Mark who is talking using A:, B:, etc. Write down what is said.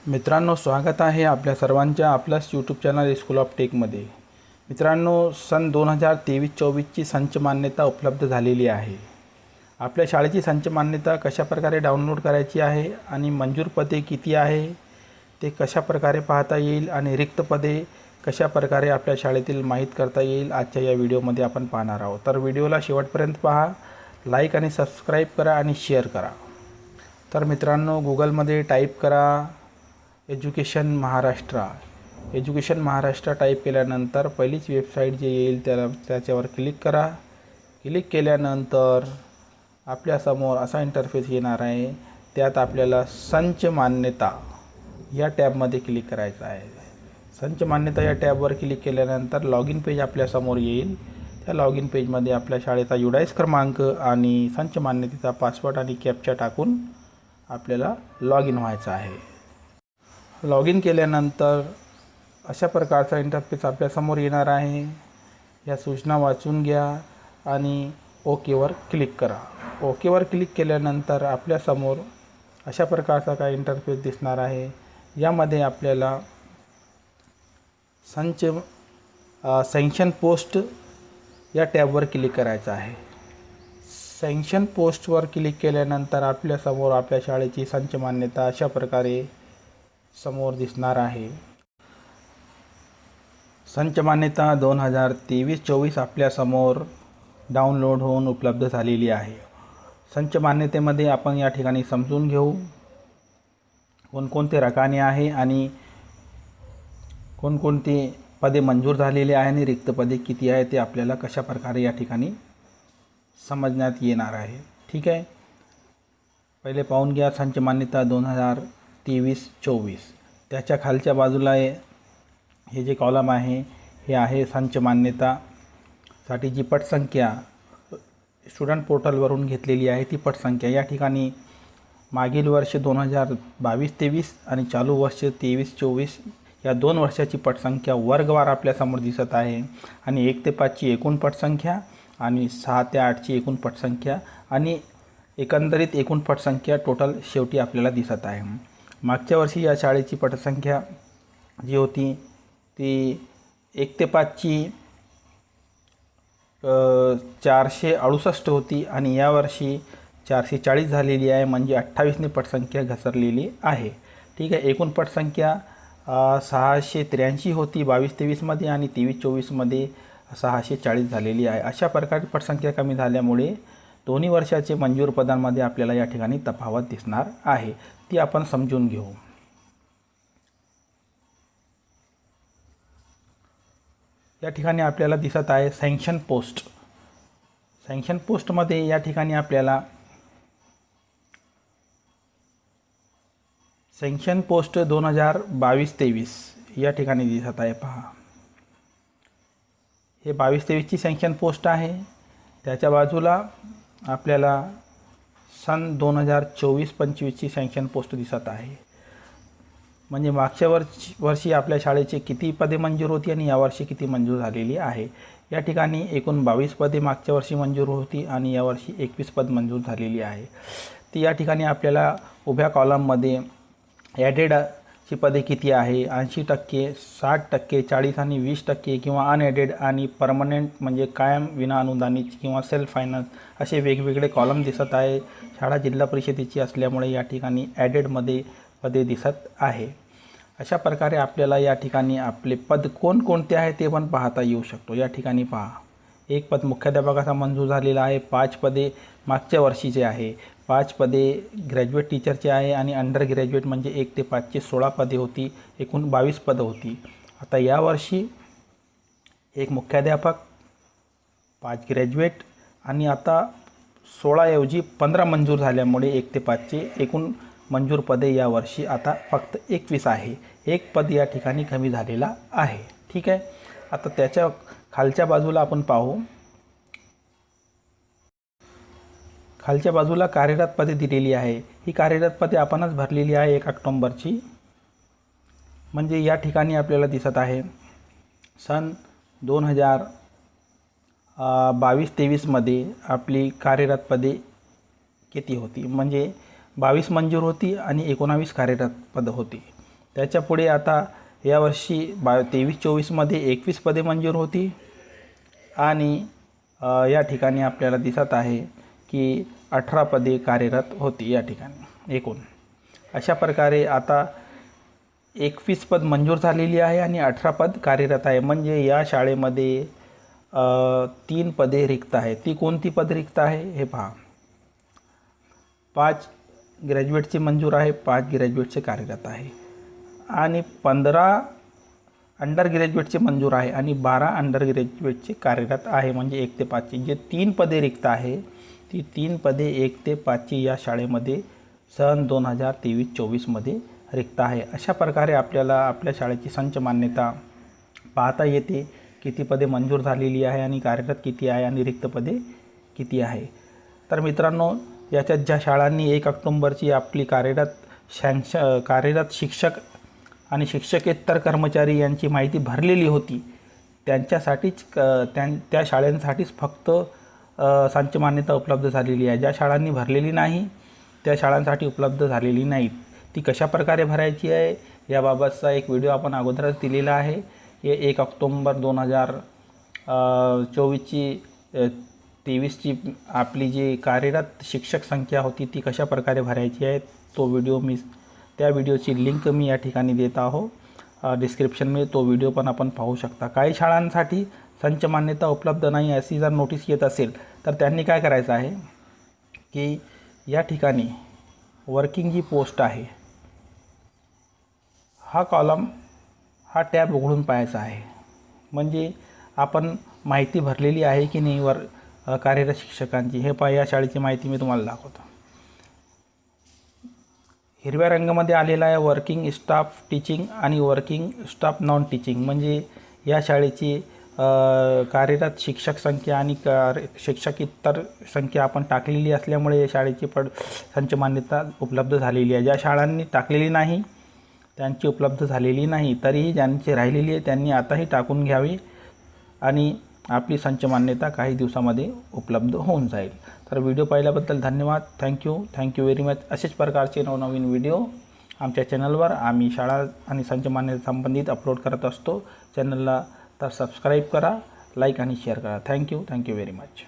A: मित्रांनो, स्वागत आहे आपल्या सर्वांच्या आपल्याच यूट्यूब चॅनल स्कूल ऑफ टेकमध्ये। मित्रांनो, सन 2023-24ची संच मान्यता उपलब्ध झालेली आहे। आपल्या शाळेची संच मान्यता कशा प्रकारे डाउनलोड करायची आहे आणि मंजूर पदे किती आहे ते कशा प्रकारे पाहता येईल आणि रिक्त पदे कशा प्रकारे आपल्या शाळेतील माहित करता येईल आजच्या या व्हिडिओमध्ये आपण पाहणार आहोत। तर व्हिडिओला शेवटपर्यंत पहा, लाईक आणि सबस्क्राइब करा आणि शेअर करा। तर मित्रांनो, गूगलमध्ये टाईप करा एज्युकेशन महाराष्ट्र टाईप केल्यानंतर पहिलीच वेबसाईट जे येईल त्याच्यावर क्लिक करा। क्लिक केल्यानंतर आपल्यासमोर असा इंटरफेस येणार आहे। त्यात आपल्याला संच मान्यता या टॅबमध्ये क्लिक करायचं आहे। संच मान्यता या टॅबवर क्लिक केल्यानंतर लॉगिन पेज आपल्यासमोर येईल। त्या लॉगिन पेजमध्ये आपल्या शाळेचा युडाईस क्रमांक आणि संच मान्यतेचा पासवर्ड आणि कॅप्चा टाकून आपल्याला लॉगिन व्हायचं आहे। लॉगिन केल्यानंतर अशा प्रकारचा इंटरफेस आपल्यासमोर येणार आहे। या सूचना वाचून घ्या आणि ओकेवर क्लिक करा। ओकेवर क्लिक केल्यानंतर आपल्यासमोर अशा प्रकारचा काही इंटरफेस दिसणार आहे। यामध्ये आपल्याला सँक्शन पोस्ट या टॅबवर क्लिक करायचं आहे। सँक्शन पोस्टवर क्लिक केल्यानंतर आपल्यासमोर आपल्या शाळेची संच मान्यता अशा प्रकारे समोर दिसणार आहे। संच मान्यता 2023-24 आपल्यासमोर डाउनलोड होऊन उपलब्ध झालेली आहे। संच मान्यतेमध्ये आपण या ठिकाणी समजून घेऊ कोणकोणते रकाने आहे आणि कोणकोणती पदे मंजूर झालेली आहे आणि रिक्त पदे किती आहे ते आपल्याला कशा प्रकारे या ठिकाणी समजण्यात येणार आहे। ठीक आहे, पहिले पाहून घ्या संच मान्यता 2023-24। त्याच्या खालच्या बाजूला हे जे कॉलम आहे हे आहे संच मान्यतासाठी जी पटसंख्या स्टुडंट पोर्टलवरून घेतलेली आहे ती पटसंख्या। या ठिकाणी मागील वर्ष 2022-23 आणि चालू वर्ष 23-24 या 2 वर्षाची पटसंख्या वर्गवार आपल्यासमोर दिसत आहे आणि 1 ते 5 ची एकूण पटसंख्या आणि 6 ते 8 ची एकूण पटसंख्या आणि एकंदरीत एकूण पटसंख्या टोटल शेवटी आपल्याला दिसत आहे। मागच्या वर्षी या शाळेची पटसंख्या जी होती ती 1 ते 5 ची 468 होती आणि यावर्षी 440 झालेली आहे, म्हणजे 28ने पटसंख्या घसरलेली आहे। ठीक आहे, एकूण पटसंख्या 683 होती 22-23मध्ये आणि 23-24मध्ये 640 झालेली आहे। अशा प्रकारे पटसंख्या कमी झाल्यामुळे दोन्ही वर्षाचे मंजूर पदांमध्ये आपल्याला या ठिकाणी तफावत दिसणार आहे, ती आपण समजून घेऊ। या ठिकाणी आपल्याला दिसत आहे सँक्शन पोस्ट। सँक्शन पोस्टमध्ये या ठिकाणी आपल्याला सँक्शन पोस्ट 2022-23 या ठिकाणी दिसत आहे। पहा, हे 22-23ची सँक्शन पोस्ट आहे। त्याच्या बाजूला आपल्याला सन 2024-25ची सँक्शन पोस्ट दिसत आहे। म्हणजे मागच्या वर्षी आपल्या शाळेचे किती पदे मंजूर होती आणि यावर्षी किती मंजूर झालेली आहे। या ठिकाणी एकूण 22 पदे मागच्या वर्षी मंजूर होती आणि यावर्षी 21 पद मंजूर झालेली आहे। ती या ठिकाणी आपल्याला उभ्या कॉलममध्ये ॲडेडची पदे किती आहे 80%, 60%, 40 आणि 20% किंवा अनएडेड आणि परमनंट म्हणजे कायम विना अनुदानित किंवा सेल्फ फायनान्स असे वेगवेगळे कॉलम दिसत आहे। शाळा जिल्हा परिषदेची असल्यामुळे या ठिकाणी ॲडेडमध्ये पदे दिसत आहे। अशा प्रकारे आपल्याला या ठिकाणी आपले पद कोणकोणते आहे ते पण पाहता येऊ शकतो। या ठिकाणी पहा, एक पद मुख्याध्यापकाचा मंजूर झालेला आहे, 5 पदे मागच्या वर्षीचे आहे, 5 पदे ग्रॅज्युएट टीचरचे आहे आणि अंडर ग्रॅज्युएट म्हणजे 1 ते 5 ची 16 पदे होती, एकूण 22 पदं होती। आता यावर्षी एक मुख्याध्यापक, 5 ग्रॅज्युएट आणि आता 16 ऐवजी 15 मंजूर झाल्यामुळे 1 ते 5 चे एकूण मंजूर पदे यावर्षी आता फक्त 21 आहे। एक पद या ठिकाणी कमी झालेला आहे। ठीक आहे, आता त्याच्या खालच्या बाजूला आपण पाहू, खालच्या बाजूला कार्यरत पदे दिलेली आहे। ही कार्यरत पदे आपणच भरलेली आहे 1 ऑक्टोबरची। म्हणजे या ठिकाणी आपल्याला दिसत आहे सन 2022-23मध्ये आपली कार्यरत पदे किती होती, म्हणजे 22 मंजूर होती आणि 19 कार्यरत पद होती। त्याच्या पुढे आता यावर्षी 23-24मध्ये 21 पदे मंजूर होती आणि या ठिकाणी आपल्याला दिसत आहे की 18 पदे कार्यरत होती या ठिकाणी एकूण. अशा प्रकारे आता 21 पद मंजूर झालेली आहे आणि 18 पद कार्यरत आहे. म्हणजे या शाळेमध्ये 3 पदे रिक्त आहे. ती कोणती पद रिक्त आहे हे पहा. 5 ग्रॅज्युएटचे मंजूर आहे, 5 ग्रॅज्युएटचे कार्यरत आहे आणि 15 अंडर ग्रॅज्युएटचे मंजूर आहे आणि 12 अंडर ग्रॅज्युएटचे कार्यरत आहे. म्हणजे 1 ते 5ची जे 3 पदे रिक्त आहे ती 3 पदे 1 ते 5ची या शाळेमध्ये सन 2023-24मध्ये रिक्त आहे. अशा प्रकारे आपल्याला आपल्या शाळेची संच मान्यता पाहता येते. किती पदे मंजूर झालेली आहे आणि कार्यरत किती आहे आणि रिक्त पदे किती आहे. तर मित्रांनो, याच्यात ज्या शाळांनी 1 ऑक्टोंबरची आपली कार्यरत शिक्षक आणि शिक्षकेतर कर्मचारी यांची माहिती भरलेली होती त्यांच्यासाठीच त्या शाळांसाठीच फक्त संच मान्यता उपलब्ध झालेली आहे. ज्या शाळांनी भरलेली नाही त्या शाळांसाठी उपलब्ध झालेली नाही. ती कशा प्रकारे भरायची आहे याबाबतचा एक व्हिडिओ आपण अगोदरच दिलेला आहे. हे 1 ऑक्टोंबर 2023ची आपली जी कार्यरत शिक्षक संख्या होती ती कशा प्रकारे भरायची आहे तो व्हिडिओ त्या व्हिडिओची लिंक मी या ठिकाणी देत आहो डिस्क्रिप्शनमध्ये. तो व्हिडिओ पण आपण पाहू शकता. काही शाळांसाठी संच मान्यता उपलब्ध नाही अशी जर नोटीस येत असेल तर त्यांनी काय करायचं आहे की या ठिकाणी वर्किंग जी पोस्ट आहे हा कॉलम हा टॅब उघडून पाहायचा आहे. म्हणजे आपण माहिती भरलेली आहे की नाही कार्यरत शिक्षकांची. हे पहा, या शाळेची माहिती मी तुम्हाला दाखवतो. हिरव्या रंगामध्ये आलेला आहे वर्किंग स्टाफ टीचिंग आणि वर्किंग स्टाफ नॉन टीचिंग. म्हणजे या शाळेची कार्यरत शिक्षक संख्या आणि शिक्षकेतर संख्या आपण टाकलेली असल्यामुळे या शाळेची संच मान्यता उपलब्ध झालेली आहे. ज्या शाळांनी टाकलेली नाही त्यांची उपलब्ध झालेली नाही. तरीही ज्यांची राहिलेली आहे त्यांनी आताही टाकून घ्यावी आणि आपली संच मान्यता काही दिवसामध्ये उपलब्ध होऊन जाईल. तर व्हिडिओ पाहिल्याबद्दल धन्यवाद. Thank you very much. असेच प्रकारचे नवनवीन व्हिडिओ आमच्या चॅनलवर आम्ही शाळा आणि संच मान्यता संबंधित अपलोड करत असतो. चॅनलला तर सबस्क्राईब करा, लाईक आणि शेअर करा. Thank you very much.